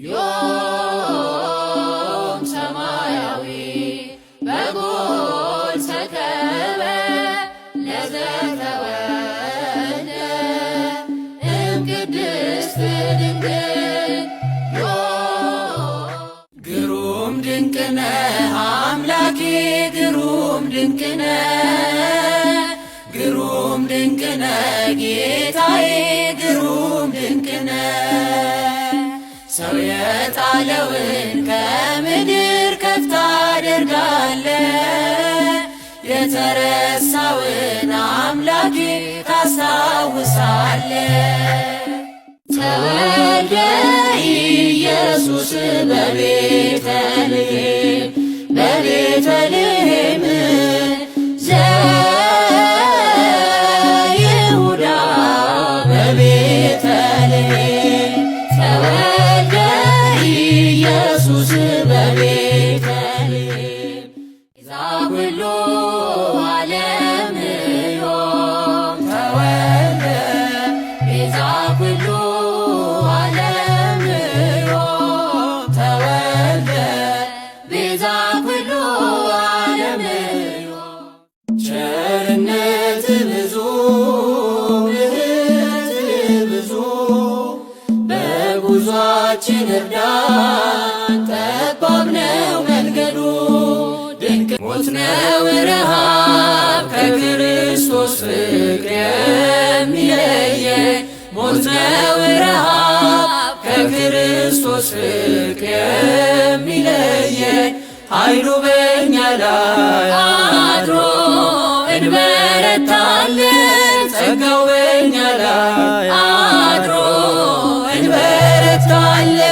ዮም ሰማያዊ በጎል ሰከበ ለዘተወልደ እምቅድስት ድንግል ግሩም ድንቅ ነህ አምላኬ ግሩም ድንቅ ነህ ግሩም ድንቅ ነህ ጌታዬ ግሩም ድንቅ ነህ ሰው የጣለውን ከምድር ከፍ ታደርጋለህ የተረሳውን አምላኬ ታስታውሳለህ ተወልደ ኢየሱስ በቤተልሔም ዘይሁዳ በቤተልሔም ተወልደ ኢየሱስ በቤተልሔም ቤዛ ኩሉ ዓለም ዮም ተወልደ ቤዛ ኩሉ ዓለም ዮም ተወልደ ቤዛ ኩሉ ዓለም ዮም ቸርነት ብዙ ምሕረት ብዙ በጉዟችን እርዳን ጠባብ ነው መንገዱ ድንቅ ሞት ነው ረሃብ ከክርስቶስ ፍቅር የሚለየን ሞት ነው ረሃብ ከክርስቶስ ፍቅር የሚለየን ኃይሉ በእኛ ላይ አድሮ እንበረታለን ጸጋው በእኛ ላይ አድሮ እንበረታለን